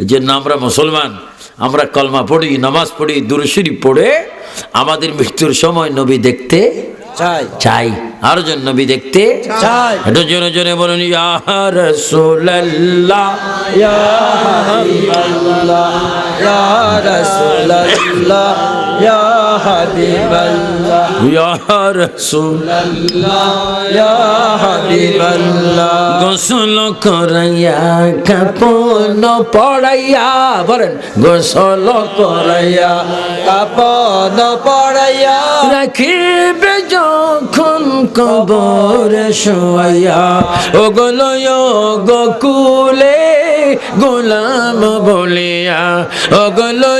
এজন্য আমরা মুসলমান, আমরা কলমা পড়ি, নামাজ পড়ি, দুরূদ শরীফ পড়ে আমাদের মৃত্যুর সময় নবী দেখতে চাই। আর জন নবী দেখতে চাই। এটা জোরে জোরে বলুন, ইয়া রাসূলুল্লাহ, ইয়া হাবিবাল্লাহ, ইয়া রাসূলুল্লাহ, ইয়া হাবিবাল্লাহ, ইয়া রাসূলুল্লাহ, ইয়া হাবিবাল্লাহ। গোসল করাইয়া কাপন পড়াইয়া, বলেন গোসল করাইয়া কাপন পড়াইয়া রাখিবে যখন কবরে শোয়াইয়া, ওগুলো গোকুলে গোলাম বলিয়া, ওগুলো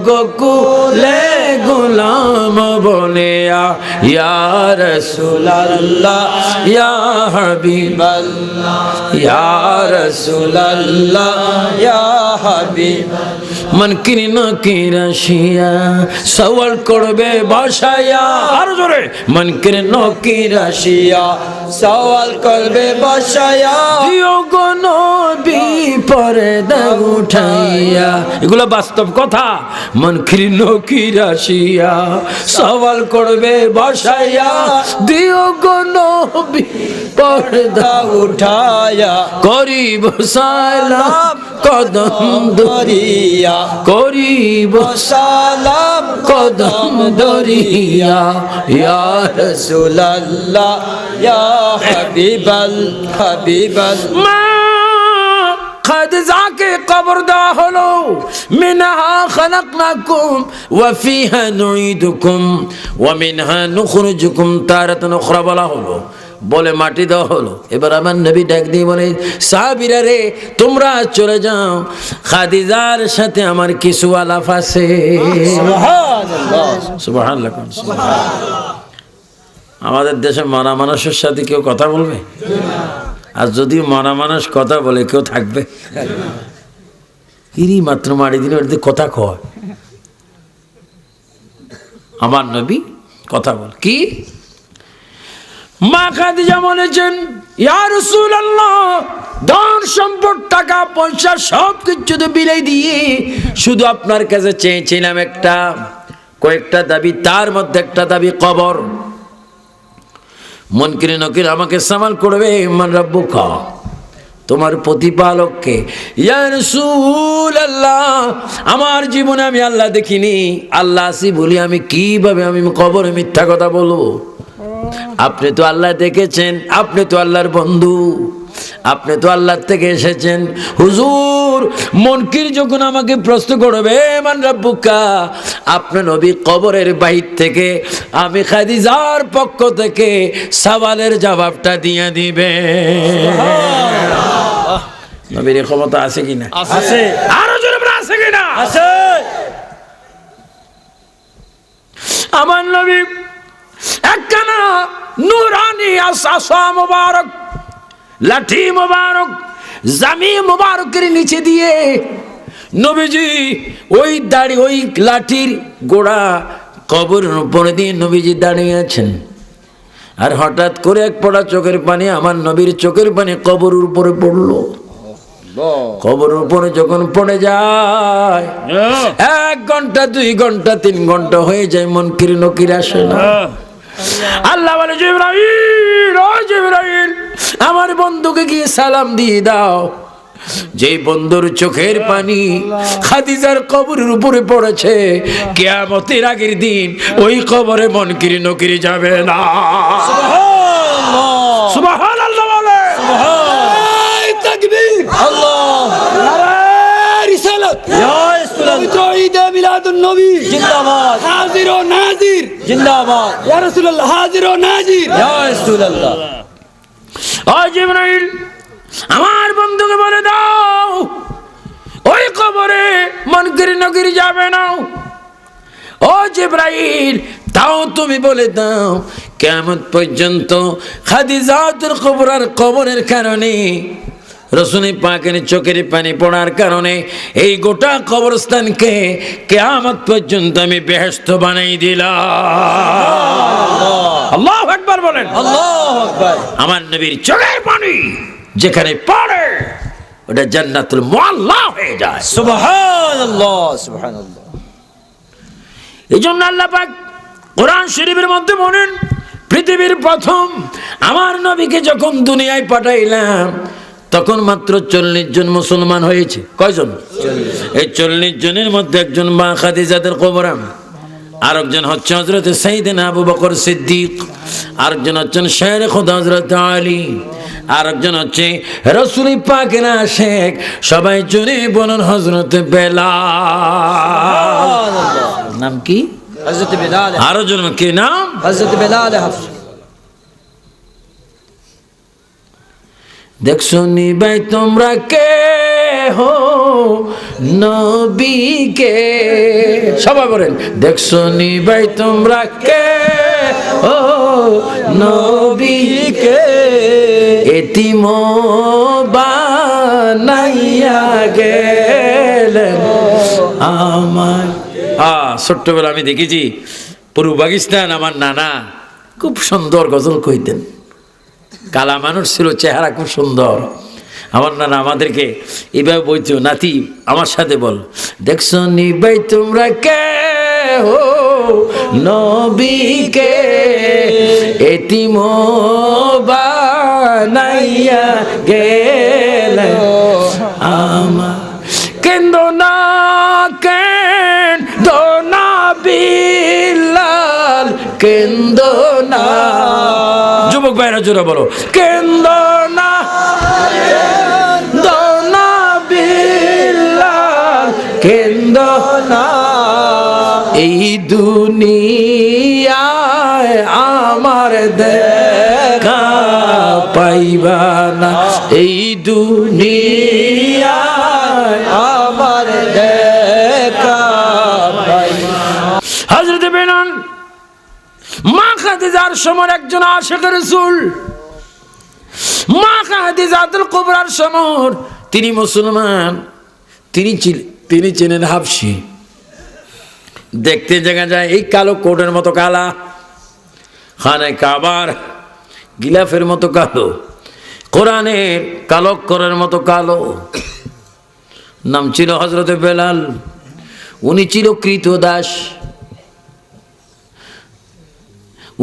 গোকুলে গোলাম বলিয়া, ইয়া রাসূলুল্লাহ, ইয়া হাবিবাল্লাহ, ইয়া রাসূলুল্লাহ, ইয়া হাবিব। মনকির নকির আসিয়া সওয়াল করবে বসায়া, আরো জোরে, মনকির নকির আসিয়া সওয়াল করবে বসায়া, দিও গো নবী পর্দা উঠাইয়া। এগুলো বাস্তব কথা। মনকির নকির আসিয়া সওয়াল করবে বসাইয়া, দিও গো নবী পর্দা উঠায়া করিব সালাম কদম ধরিয়া, করিব সালাম কদম ধরিয়া, ইয়া রাসূলুল্লাহ, ইয়া হাবিবাল্লাহ। মা খাদিজাকে কবর দেওয়া হলো, মিনহা খালাকনাকুম ওয়া ফিহা নুঈদুকুম ওয়া মিনহা নুখরিজুকুম তারাতান উখরা বলা হলো, বলে মাটি দেওয়া হলো। এবার আমার নবী ডাক দিয়ে বলে, সাহাবীরা রে তোমরা চলে যাও, খাদিজার সাথে আমার কিছু আলাপ আছে। সুবহানাল্লাহ, সুবহানাল্লাহ। আমাদের দেশে মরা মানুষের সাথে কেউ কথা বলবে? আর যদি মরা মানুষ কথা বলে কেউ থাকবে? ইরি মাত্র মারি দিলে ওর কথা কয়। আমার নবী কথা বল কি? মা খাদিজা বলেছেন, ইয়া রাসূলুল্লাহ, ধন সম্পদ টাকা পয়সা সব কিছু তো বিলাই দিয়ে শুধু আপনার কাছে চেয়েছিলাম একটা কয়েকটা দাবি, তার মধ্যে একটা দাবি কবর। মুনকির নকির আমাকে সামাল করবে, মান রাব্বুকা, তোমার প্রতিপালককে। ইয়া রাসূলুল্লাহ, আমার জীবনে আমি আল্লাহ দেখিনি, আল্লাহ আসি বলি আমি কিভাবে আমি কবরে মিথ্যা কথা বলবো? আপনি তো আল্লাহ দেখেছেন, আপনি তো আল্লাহর বন্ধু, আপনি তো আল্লাহর থেকে এসেছেন। হুজুর, মুনকির যখন আমাকে প্রশ্ন করবে মান রাব্বুকা, আপনি নবী কবরের বাহির থেকে আমি খাদিজার পক্ষ থেকে সওয়ালের জবাবটা দিয়ে দিবে। নবীর ক্ষমতা আছে কিনা? আছে। আরো জোরে বলে আছে কিনা? আছে। আমার নবী একখানা নূরানি আসা মুবারক, লাঠি মুবারক, জামি মুবারকের নিচে দিয়ে নবীজি ওই দাঁড়িয়ে ওই লাঠির গোড়া কবরের উপরে দিয়ে নবীজি দাঁড়িয়ে আছেন। আর হঠাৎ করে এক পড়া চোখের পানি, আমার নবীর চোখের পানি কবরের উপরে পড়লো। কবরের উপরে যখন পড়ে যায় 1 ঘন্টা 2 ঘন্টা 3 ঘন্টা হয়ে যায়, মুনকির নকির আসে না। আল্লাহ বলে, জিবরাইল, ও জিবরাইল, আমার বন্ধুকে গিয়ে সালাম দিয়ে দাও। যেই বন্ধুর চোখের পানি খাদিজার কবরের উপরে পড়েছে, কিয়ামতের আগের দিন ওই কবরে মুনকির নকির যাবে না। সুবহানাল্লাহ, সুবহানাল্লাহ বলে। সুবহানাল্লাহ, তাকবীর, আল্লাহ, নারায়ে রিসালাত, ইয়া রাসূলুল্লাহ, ঈদে মিলাদুন নবী জিন্দাবাদ, হাজির ও নাজির জিন্দাবাদ, ইয়া রাসূলুল্লাহ, হাজির ও নাজির, ইয়া রাসূলুল্লাহ। ও জিবরাইল, আমার বন্ধুকে বলে দাও ওই কবরে মুনকির নকির যাবে না। ও জিবরাইল, তাও তুমি বলে দাও কিয়ামত পর্যন্ত খাদিজাতুল কুবরার কবরের কারণে, রাসূল পাকের চোখের পানি পড়ার কারণে এই গোটা কবরস্থানকে কিয়ামত পর্যন্ত আমি বেহেশত বানাই দিলাম। আল্লাহু আকবার বলেন। আল্লাহু আকবার। আমার নবীর চোখের পানি যেখানে পড়ে ওটা জান্নাতুল মুআল্লা হয়ে যায়। সুবহানাল্লাহ, সুবহানাল্লাহ। এই জন্য আল্লাহ পাক কোরআন শরীফের মধ্যে বলেন, পৃথিবীর প্রথম আমার নবীকে যখন দুনিয়ায় পাঠাইলাম তখন মাত্র 40 জন মুসলমান হয়েছে। কয়জন? এই 40 জনের মধ্যে একজন মা খাদিজাতুল কুবরা, আরেকজন হচ্ছে হযরত সাইয়েদনা আবু বকর সিদ্দিক, আরেকজন হচ্ছেন শের খুদা হযরত আলী, আরেকজন হচ্ছে রাসূল পাকের আশিক। সবাই জুড়ে বলুন হযরত বেলাল। নাম কি? হযরত বেলাল। আরো জন কি নাম? হযরত বেলাল হাবশী। দেখছো নি ভাই তোমরা কে হো নবীকে, সবাই বলেন দেখছো নি ভাই তোমরা কে হো নবীকে, এতিম বানাইয়া গেলেন আমার। ছোট্টবেলা আমি দেখেছি পূর্ব পাকিস্তান, আমার নানা খুব সুন্দর গজল কইতেন। কালা মানুষ ছিল, চেহারা খুব সুন্দর। আমার নানা আমাদেরকে এইভাবে বলছো, নাতি আমার সাথে বল, দেখছো নি ভাই তোমরা কে হো নবীকে, এতিম বানাইয়া গেলেন আমার। কেন্দো না কেন্দো না বিল্লাল, কেন্দো না। যুবক ভাইরা জোরে বলো, কেন্দো না কেন্দো না বিল্লাল, কেন্দো না। এই দুনিয়ায় আমার দেখা পাইবা না, এই দুনিয়ায় আমার দেখা পাইবা। হযরত বেলাল মা খাদিজার সময় একজন আশিক রাসূল, মা খাদিজাতুল কুবরার সময় তিনি মুসলমান, তিনি ছিলেন হাবশী। দেখতে দেখা যায় এই কালো কোটের মতো কালা, খানে কাবার গিলাফের মতো কালো, কোরআনের কালো অক্ষরের মতো কালো। নাম ছিল হযরত বেলাল। উনি ছিল কৃতদাস,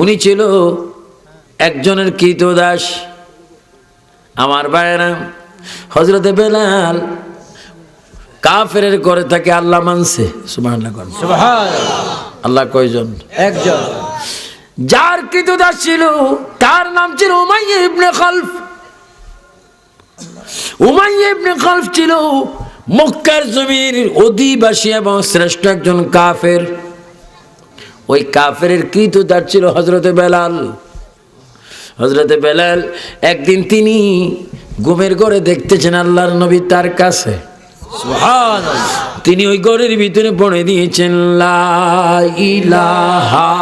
উনি ছিল একজনের কৃতদাস। আমার ভাইয়েরা, হযরত বেলাল কাফেরের ঘরে থাকে আল্লাহ মানছে। সুবহানাল্লাহ, সুবহানাল্লাহ। আল্লাহ কয়জন? একজন। যার কৃতদাস ছিল তার নাম ছিল উমাইয়া ইবনে খালফ। উমাইয়া ইবনে খালফ ছিল মক্কার জমির অধিবাসী এবং শ্রেষ্ঠ একজন কাফের। ওই কাফেরের কৃতদাস ছিল হযরত বেলাল। হযরত বেলাল একদিন তিনি ঘুমের ঘরে দেখতেছেন আল্লাহর নবী তার কাছে। সুবহানাল্লাহ। তিনি ওই ঘরের ভিতরে পড়ে দিয়েছেন লা ইলাহা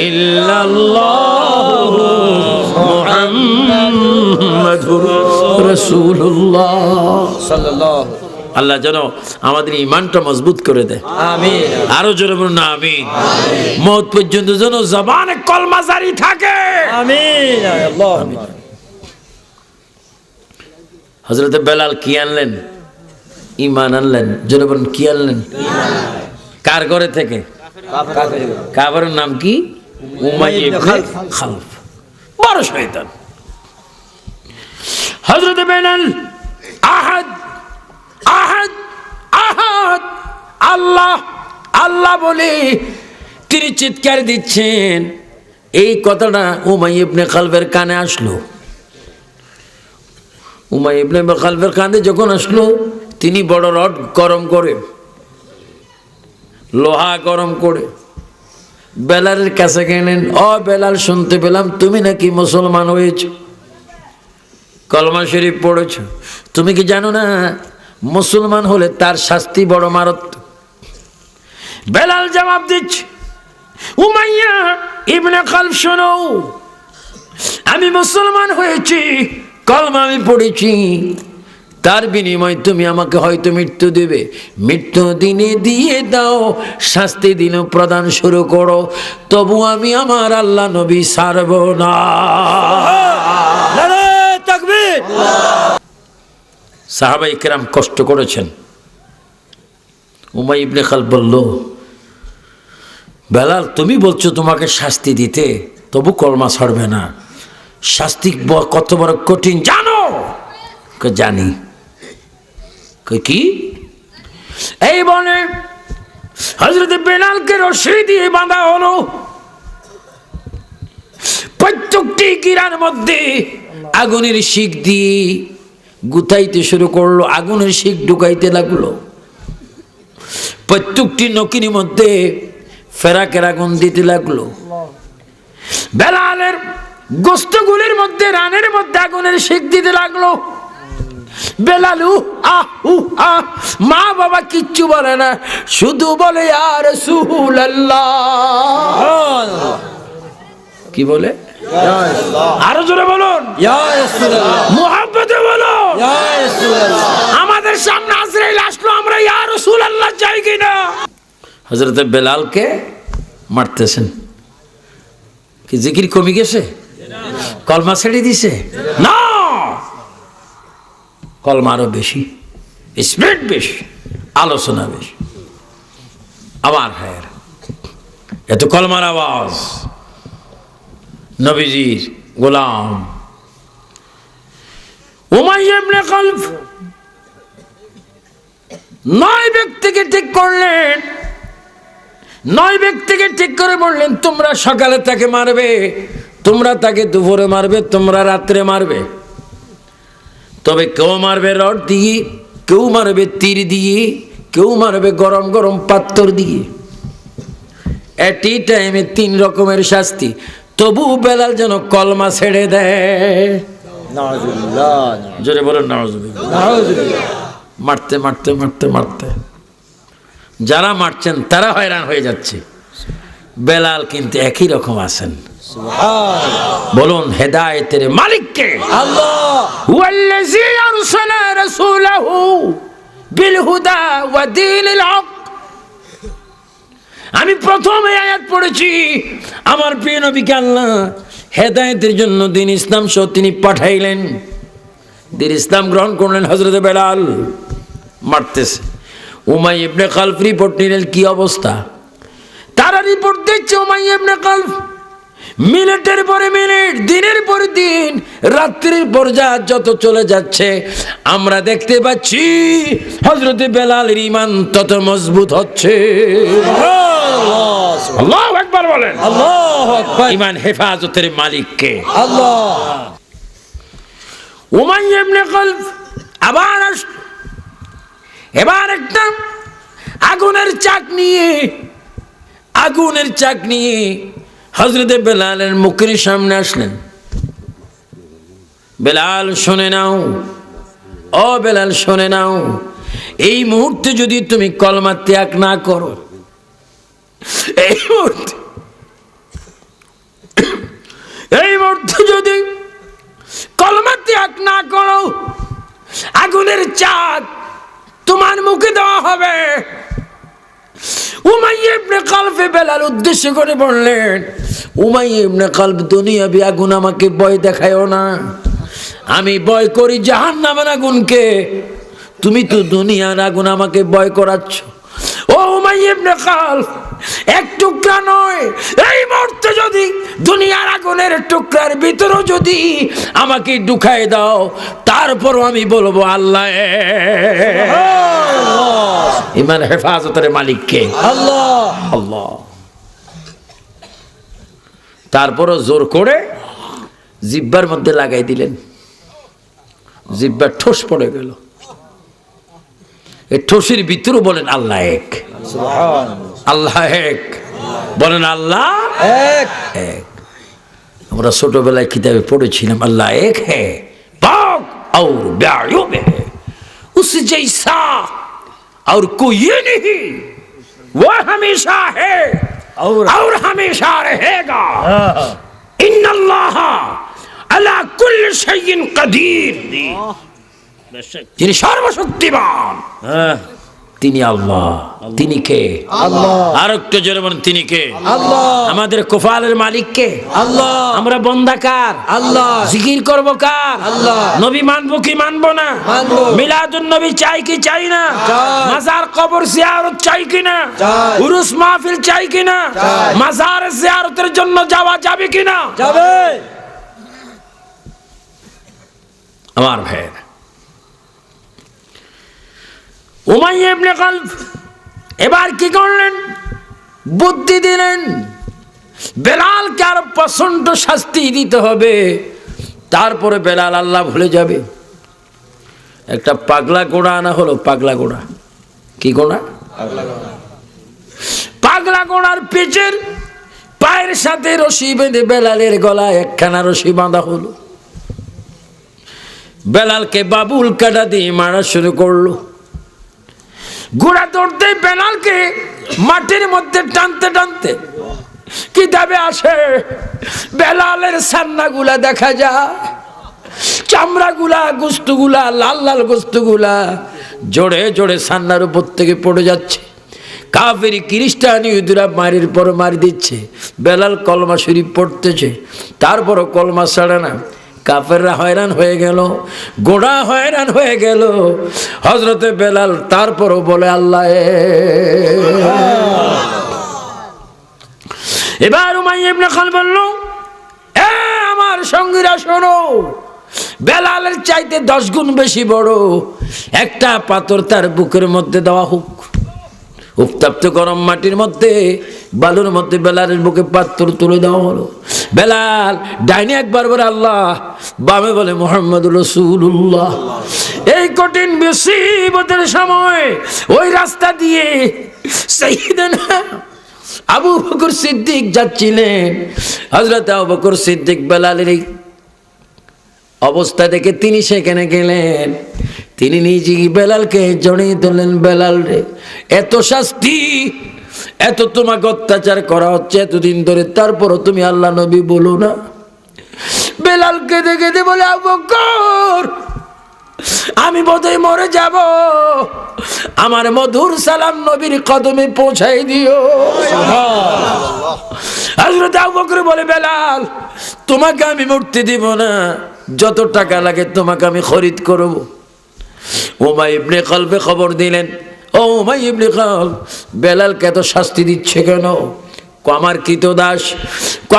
ইল্লাল্লাহু মুহাম্মাদুর রাসূলুল্লাহ সাল্লাল্লাহু। আল্লাহ যেন আমাদের ঈমানটা মজবুত করে দেয়। আমিন। আরো জোরে বলুন আমিন। মওত পর্যন্ত যেন জবানে কলমা জারি থাকে। আমিন। আল্লাহুম্মা। হযরত বেলাল কি আনলেন? ঈমান আনলেন। জোরে বলুন কি আনলেন? কার ঘরে থেকে? কাফেরের নাম কি? উমাইয়া ইবনে খালফ। বড় শয়তান। হযরত বেলাল আহাদ আহাদ আহাদ আল্লাহ আল্লাহ বলে তিনি চিৎকার দিচ্ছেন। এই কথাটা উমাইয়া ইবনে খালফের কানে আসলো। উমাইয়া ইবনে খালফের কানে যখন আসলো, তিনি বড় রড গরম করে, লোহা গরম করে বেলালের কাছে গেলেন। ও বেলাল, শুনতে পেলাম তুমি নাকি মুসলমান হয়েছ, কলমা শরীফ পড়েছ। তুমি কি জানো না মুসলমান হলে তার শাস্তি বড় মারাত্মক? বেলাল জবাব দিচ্ছে, উমাইয়া ইবনে খালফ শোনো, আমি মুসলমান হয়েছি, কলমা আমি পড়েছি, তার বিনিময়ে তুমি আমাকে হয়তো মৃত্যু দেবে। মৃত্যু দিনে দিয়ে দাও, শাস্তি দিন প্রদান শুরু করো, তবু আমি আমার আল্লাহ নবী ছাড়ব না। নারে তাকবীর। সাহাবাই কেরাম কষ্ট করেছেন। উমাই ইবনে খালফ বলল, বেলাল তুমি বলছো তোমাকে শাস্তি দিতে, তবু কলমা ছাড়বে না, শাস্তি কত বড় কঠিন জানো? জানি। কি? এই বলে হযরত বেলালকে রশি দিয়ে বাঁধা হলো। প্রত্যেকটি গিরার মধ্যে আগুনের শিক দিয়ে গুতাইতে শুরু করলো, আগুনের শিক ঢুকাইতে লাগলো। প্রত্যেকটি নকির মধ্যে ফেরাকের আগুন দিতে লাগলো। বেলালের গোস্তগুলির মধ্যে, রানের মধ্যে আগুনের শিক দিতে লাগলো। বেলালু মা বাবা কিচ্ছু বলে না, শুধু বলে ইয়া রাসূলুল্লাহ। কি বলে? আরো জোরে বলুন, ইয়া রাসূলুল্লাহ। মুহাব্বতে বলো, ইয়া রাসূলুল্লাহ। আমাদের সামনে আজরাইল আসলো, আমরা ইয়া রাসূলুল্লাহ চাই কিনা? হযরত বেলালকে মারতেছেন। কি জিকির কমে গেছে? কলমা ছেড়ে দিছে না, কলমা আরো বেশি, স্পিড বেশি, আলোচনা বেশি। আমার ভাইয়ের এত কলমার আওয়াজ, নবীজির গোলাম উমাইয়া ইবনে খালফ 9 ব্যক্তিকে ঠিক করলেন। 9 ব্যক্তিকে ঠিক করে বললেন, তোমরা সকালে তাকে মারবে, তোমরা তাকে দুপুরে মারবে, তোমরা রাত্রে মারবে। তবে কেউ মারবে রড দিয়ে, কেউ মারবে তীর দিয়ে, কেউ মারবে গরম গরম পাথর দিয়ে। এট এ টাইমে 3 রকমের শাস্তি। তবু বেলাল যেন কলমা ছেড়ে দেয়। নাউজুবিল্লাহ, জোরে বলেন নাউজুবিল্লাহ। মারতে মারতে মারতে মারতে যারা মারছেন তারা হয়রান হয়ে যাচ্ছে, বেলাল কিন্তু একই রকম আছেন। বলুন হেদায়েতের মালিক কে? আল্লাহ। ওয়াল্লাযী আরসালা রাসূলাহু বিল হুদা ওয়া দীনিল হক। আমি প্রথমে আয়াত পড়েছি, আমার প্রিয় নবীকে আল্লাহ হেদায়েতের জন্য দ্বীন ইসলাম সহ তিনি পাঠাইলেন। দ্বীন ইসলাম গ্রহণ করলেন হযরত বেলাল। মারতেছে। উমাইয়া ইবনে খালফ রিপোর্ট নিলেন, কি অবস্থা? তারা রিপোর্ট দিচ্ছে উমাইয়া ইবনে খালফ মিনিটের পরে মিনিট, দিনের পর দিন, রাত্রির পর রাত যত চলে যাচ্ছে, আমরা দেখতে পাচ্ছি হযরত বেলালের ঈমান তত মজবুত হচ্ছে। আল্লাহু আকবার বলেন। আল্লাহু আকবার। ঈমান হেফাজতের মালিক কে? আল্লাহ। উমাইয়া ইবনে খালফ আবার এবার একটা আগুনের চাক নিয়ে হযরত বেলালের মুখের সামনে আসলেন। বেলাল শুনে নাও, ও বেলাল শুনে নাও, এই মুহূর্তে যদি তুমি কলমা ত্যাগ না করো, এই মুহূর্তে যদি কলমা ত্যাগ না করো, আগুনের চাক তোমার মুখে দেওয়া হবে। উমাইয়া ইবনে খালফ বেলাল উদ্দেশ্য করে বললেন, উমাইয়া ইবনে খালফ দুনিয়াবি আগুন আমাকে ভয় দেখায়ও না, আমি ভয় করি জাহান্নামের আগুনকে। তুমি তো দুনিয়ার আগুন আমাকে ভয় করাচ্ছ। ও উমাইয়া ইবনে খালফ, এক টুকরা নয়, এই মুহূর্তে যদি দুনিয়ার আগুনের টুকরার ভিতরেও যদি আমাকে ঢুকায় দাও, তারপরও আমি বলবো আল্লাহ। ঈমান হেফাজতের মালিক কে? আল্লাহ। আল্লাহ। তারপরও জোর করে জিহ্বার মধ্যে লাগাই দিলেন, জিহ্বার ঠোস পড়ে গেল। এই ঠোসের ভিতরে বলেন আল্লাহ এক, আল্লাহ এক, বলেন আল্লাহ এক। এক আমরা ছোটবেলায় কিতাবে পড়েছিলাম, আল্লাহ এক হ্যাঁ, পাক और बायों में है उस जैसा और कोई नहीं, वो हमेशा है और हमेशा रहेगा। इन्नल्लाह अला कुल्ली शैइन कदीर, যিনি সর্বশক্তিমান তিনি আল্লাহ। তিনি কে? আল্লাহ। আর একটু জোরে বলেন তিনি কে? আল্লাহ। আমাদের কোফালের মালিক কে? আল্লাহ। আমরা বন্দা কার? আল্লাহ। জিকির করব কার? আল্লাহ। নবী মানবো কি মানবো না? মানবো। মিলাদুন নবী চাই কি চাই না? চাই। মাজার কবর জিয়ারত চাই কি না? চাই। উরুস মাহফিল চাই কি না? চাই। মাজার জিয়ারতের জন্য যাওয়া যাবে কি না? যাবে। আমার ভাইয়েরা, উমাইয়া ইবনে খালফ এবার কি করলেন? বুদ্ধি দিলেন বেলালকে আরো প্রচন্ড শাস্তি দিতে হবে, তারপরে বেলাল আল্লাহ ভুলে যাবে। একটা পাগলা ঘোড়া আনা হলো। পাগলা ঘোড়া কি ঘোড়া? পাগলা ঘোড়ার পেটের পায়ের সাথে রশি বেঁধে বেলালের গলায় একখানা রশি বাঁধা হলো। বেলালকে বাবুল কাটা দিয়ে মারা শুরু করলো। ঘোড়া দৌড়তে বেলালকে মাটির মধ্যে টানতে টানতে কিতাবে আসে বেলালের সান্নাগুলা দেখা যায়, চামড়াগুলা গোস্তগুলা লাল লাল গোস্তগুলা জোরে জোরে সান্নার উপর থেকে পড়ে যাচ্ছে। কাফেরি খ্রিস্টান ইহুদিরা মারির পর মারি দিচ্ছে। বেলাল কলমা শরীফ পড়তেছে, তারপরও কলমা ছাড়ে না। কাফেররা হয়রান হয়ে গেল, গোড়া হয়রান হয়ে গেল। হযরতে বেলাল তারপরও বলে আল্লাহ। এবার উমাইয়া ইবনে খালফ বলল, এ আমার সঙ্গীরা শোনো, বেলালের চাইতে 10 গুণ বেশি বড় একটা পাথর তার বুকের মধ্যে দেওয়া হোক। উত্তপ্ত গরম মাটির মধ্যে বালুর মধ্যে বেলালের বুকে পাথর তুলে দেওয়া হলো। বেলাল ডাইনে একবার বলে আল্লাহ, বামে বলে মুহাম্মদুর রাসূলুল্লাহ। এই কঠিন মুসিবতের সময় ওই রাস্তা দিয়ে সাইয়েদনা আবু বকর সিদ্দিক যাচ্ছিলেন। হযরত আবু বকর সিদ্দিক বেলালের এই অবস্থা দেখে তিনি সেখানে গেলেন। তিনি নিজে বেলালকে জড়িয়ে ধরলেন। বেলাল রে, এত শাস্তি, এত তোমাকে অত্যাচার করা হচ্ছে এতদিন ধরে, তারপরও তুমি আল্লাহ নবী বলো না। বেলাল কেঁদে কেঁদে বলে, আবু বকর আমি বোধহয় মরে যাব, আমার মধুর সালাম নবীর কদমে পৌঁছাই দিও। হযরত আবু বকর বলে, বেলাল তোমাকে আমি মরতে দিব না, যত টাকা লাগে তোমাকে আমি খরিদ করব। উমাইয়া ইবনে খালফে খবর দিলেন, ও উমাইয়া ইবনে খালফ, বেলালকে এত শাস্তি দিচ্ছে কেন? আমার কৃতদাস,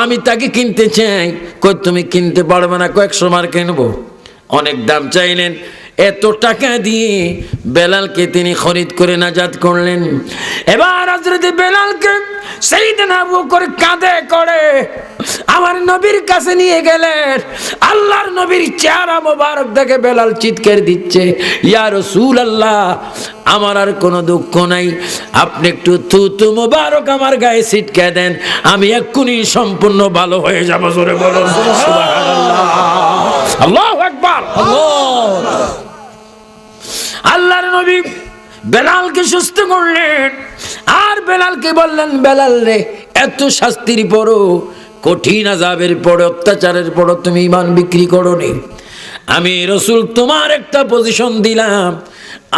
আমি তাকে কিনতে চাই। কই তুমি কিনতে পারবে না, 100 মার কিনবো। অনেক দাম চাইলেন, এত টাকা দিয়ে বেলালকে তিনি খরিদ করে নাজাত করলেন। এবার হযরত বেলালকে সাইয়েদনা আবু বকর কাঁধে করে আমার নবীর কাছে নিয়ে গেলেন। আল্লাহর নবীর চেহারা মোবারক দেখে বেলাল চিৎকার দিচ্ছে, ইয়া রাসূলুল্লাহ, আমার আর কোনো দুঃখ নাই, আপনি একটু থুতু মোবারক আমার গায়ে ছিটকে দেন, আমি এক্ষুনি সম্পূর্ণ ভালো হয়ে যাব। জোরে বলুন সুবহানাল্লাহ। আল্লাহু আকবার। আল্লাহর নবী বেলালকে সুস্থ করলেন। আর বেলালকে বললেন, বেলাল রে, এত শাস্তির পরও, কঠিন আযাবের পর, অত্যাচারের পর তুমি ঈমান বিক্রি করোনি। আমি রাসূল তোমার একটা পজিশন দিলাম,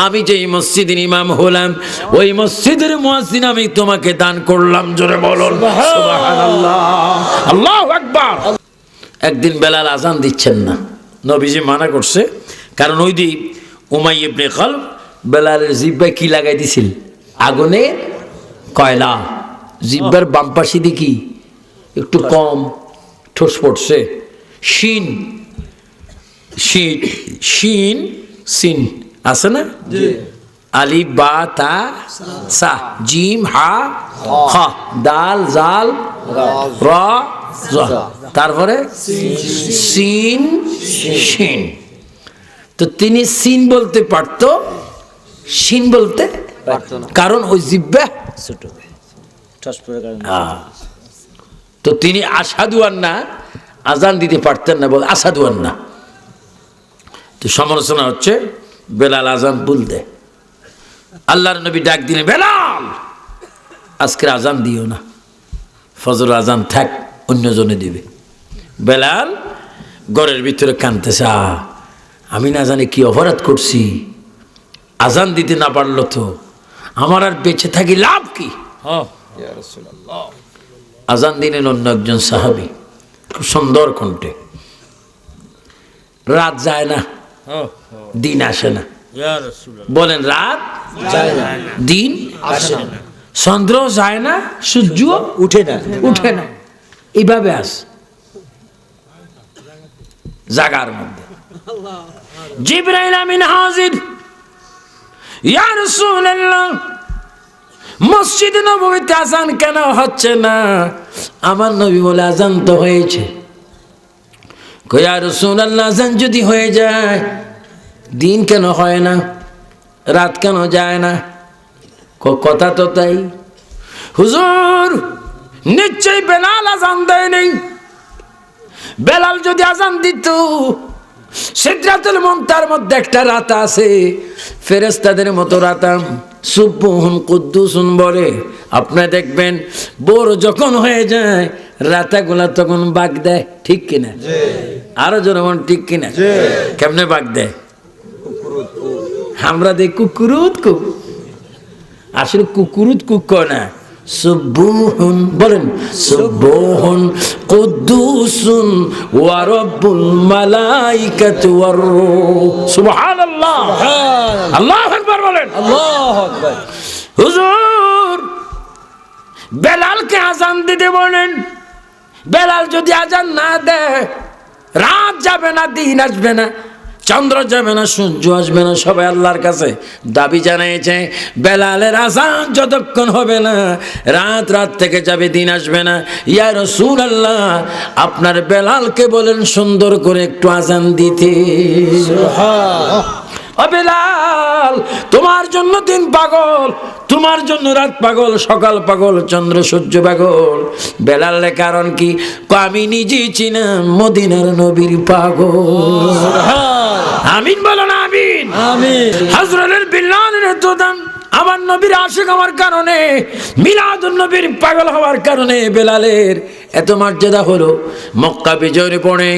আমি যেই মসজিদের ইমাম হলাম ওই মসজিদের মুয়াজ্জিন আমি তোমাকে দান করলাম। জোরে বলুন সুবহানাল্লাহ। আল্লাহু আকবার। একদিন বেলাল আজান দিচ্ছেন না, নবীজি মানা করছে, কারণ ওই দিন উমাইয়া ইবনে খালফ বেলালের জিহ্বায় কি লাগাই দিছিল? আগুনে কয়লা। জিহ্বার বাম পাশে দেখি একটু কম ঠোস পড়ছে। শিন শিন শিন সিন আছে না? আলিফ বা তা সা, জিম হা খা, দাল জাল র জ, তারপরে সিন শিন। তো তিনি সিন বলতে পারত, শিন বলতে পারত না, কারণ ওই জিহ্বা ছোট। তো তিনি আসাদু আন্না আজান দিতে পারতেন না, বল আসাদু আন্না। তো সমালোচনা হচ্ছে বেলাল আজান বলতে। আল্লাহর নবী ডাক দিলেন, বেলাল আজকে আজান দিও না, ফজর আজান থাক, অন্যজনে দিবে। বেলাল ঘরের ভিতরে কাঁদতেছে, আমি না জানি কি অপরাধ করছি, আজান দিতে না পারলো তো, আমার আর বেঁচে থাকি লাভ কি? আজান দিলেন অন্য একজন সাহাবী, খুব সুন্দর কণ্ঠে। রাত যায় না, দিন আসে না। বলেন, রাত যায় না, দিন আসে না, চন্দ্র যায় না, সূর্য উঠে না, উঠে না, এইভাবে আস জাগার মধ্যে। জিবরাইল আমিন হাজির, ইয়া রাসূলুল্লাহ, মসজিদ নববীতে আজান কেন হচ্ছে না? আমার নবী বলে, আজান তো হয়েছে। কই, ইয়া রাসূলুল্লাহ, আজান যদি হয়ে যায় দিন কেন হয় না, রাত কেন যায় না? কথা তো তাই। হুজুর, নিশ্চয়ই বেলাল আজান দেয় নেই। বেলাল যদি আজান দিত, সিদরাতুল মুনতাহার মধ্যে একটা রাত আছে, ফেরেশতাদের মতো রাতাম, সুবহুন কুদ্দুসুন বলে। আপনারা দেখবেন বড় যখন হয়ে যায় রাতাগুলা তখন বাগ দেয়, ঠিক কিনা? আরো জোরে বলেন, ঠিক কিনা? কেমনে বাগ দেয়? আমরা দেখ কুকুরুত কুক, আসলে কুকুরুত কুক কয় না, সুবহুন বলেন, সুবহুন কুদ্দুসুন ওয়া রাব্বুল মালাইকাতি ওয়ার রূহ। সুবহানাল্লাহ, আল্লাহু আকবার বলেন, আল্লাহু আকবার। হুজুর বেলালকে আজান দিতে বলেন। বেলাল যদি আজান না দেয়, রাত যাবে না, দিন আসবে না, চন্দ্র যাবে না, সূর্য আসবে না। সবাই আল্লাহর কাছে দাবি জানিয়েছে, বেলালের আজান যতক্ষণ হবে না, রাত থেকে যাবে, দিন আসবে না। ইয়া রাসূলুল্লাহ, আপনার বেলালকে বলেন সুন্দর করে একটু আজান দিতে। ও বেলাল, তোমার জন্য দিন পাগল, তোমার জন্য রাত পাগল, সকাল পাগল, চন্দ্র সূর্য পাগল। বেলালের কারণ কি? আমি নিজেই চিনাম মদিনার নবীর পাগল। আমিন বলো না, আমিন। আমিন। হযরতুল বিলালের তো দাম আমার নবীর আশিক হওয়ার কারণে, মিলাদুন নবীর পাগল হওয়ার কারণে বেলালের এত মর্যাদা হলো। মক্কা বিজয়ের পরে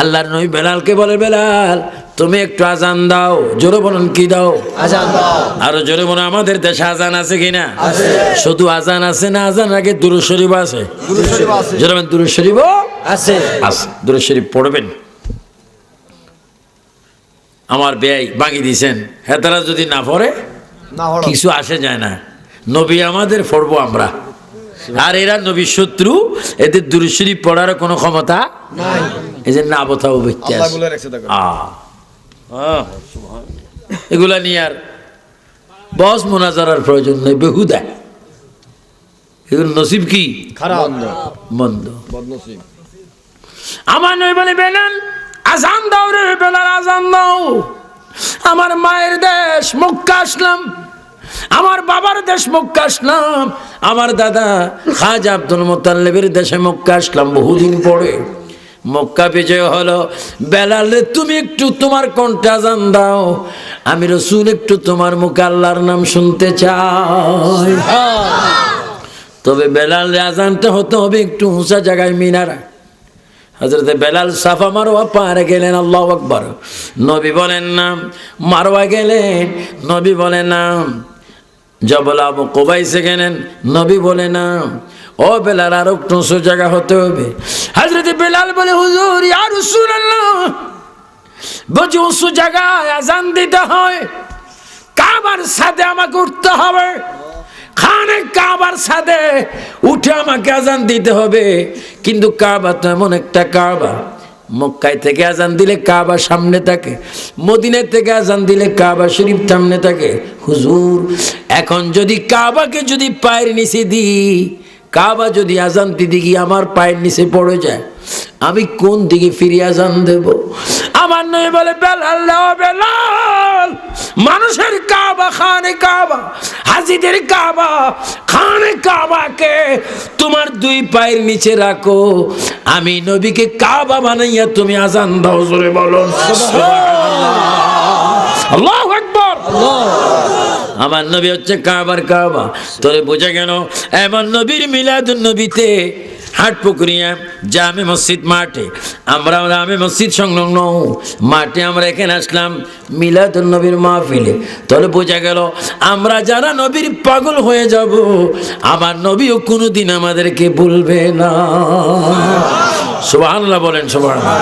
আল্লাহর নবী বেলালকে বলে, বেলাল তুমি একটু আজান দাও। জোরে বলুন, কি দাও? আজান দাও। আরো জোরে বলুন, আমাদের দেশে আজান আছে কিনা? আছে। শুধু আজান আছে না, আজান আগে দুরূদ শরীফ আছে। দুরূদ শরীফ আছে। জোরে বলুন, দুরূদ শরীফও আছে। আছে। দুরূদ শরীফ পড়বেন। আমার ব্যয় বাকি দিয়েছেন, হ্যাঁ, তারা যদি না পড়ে কিছু আসে যায় না। নবী আমাদের পড়বো আমরা, আর এরা নবীর শত্রু, এদের দুরূদ শরীফ পড়ার কোনো ক্ষমতা নাই। এই যে না বোথাও ব্যক্তি এগুলা নিয়ে আর বস মোনাজারার প্রয়োজন নেই, বেহুদা। এগুলো নসিব কি খারাপ, মন্দ। বদনসিব। আমার নবী বলে, বেলাল আজান দাও রে, বেলাল আজান দাও। আমার মায়ের দেশ মক্কা আসলাম, আমার বাবার দেশ মক্কা আসলাম, আমার দাদা খাজা আব্দুল মুত্তালিবের দেশে মক্কা আসলাম বহুদিন পরে। মক্কা বিজয় হলো। বেলাল তুমি একটু তোমার কণ্ঠে আজান দাও, আমি রাসূল একটু তোমার মুখে আল্লাহর নাম শুনতে চাই। তবে বেলাল আজানটা হতে হবে একটু উঁচা জায়গায়, মিনারা। হযরত বেলাল সাফা মারওয়া পারে গেলেন, আল্লাহু আকবার। নবী বলেন না, মারওয়া গেলেন, নবী বলেন না। জবল আবু কুবাইসে গেলেন, নবী বলে না। ও বেলাল, আর একটু উঁচু জায়গা হতে হবে। হযরত বেলাল বলে, হুজুর ইয়া রাসূলুল্লাহ, বুঝি উঁচু জায়গায় আজান দিতে হয়, কাবার ছাদে আমাকে উঠতে হবে, খানে কাবার ছাদে উঠে আমাকে আজান দিতে হবে। কিন্তু কাবা তো এমন একটা কাবা, মক্কায় থেকে আজান দিলে কাবা সামনে থাকে, মদিনা থেকে আজান দিলে কাবা শরীফ সামনে থাকে। হুজুর, এখন যদি কাবাকে যদি পায়ের নিচে দিই, কাবা যদি আজান দিতে গিয়ে আমার পায়ের নিচে পড়ে যায়, আমি কোন দিকে ফিরে আজান দেব? আমার নবী বলে, বেলাল বেলাল, মানুষের কাবা খানে কাবা, হাজিদের কাবা খানে কাবাকে তোমার দুই পায়ের নিচে রাখো, আমি নবীকে কাবা বানাইয়া তুমি আজান দাও। জোরে বলুন আল্লাহু আকবার। আমার নবী হচ্ছে কাবার কাবা। তোরে বোঝা গেল, এমন নবীর মিলাদুন নবীতে হাটপুকুরিয়া জামে মসজিদ মাঠে, আমরা জামে মসজিদ সংলগ্ন মাঠে আমরা এখানে আসলাম মিলাদুন নবীর মাহফিলে। তাহলে বোঝা গেল আমরা যারা নবীর পাগল হয়ে যাব, আমার নবীও কোনোদিন আমাদেরকে ভুলবে না। সুবহানাল্লাহ বলেন, সুবহানাল্লাহ।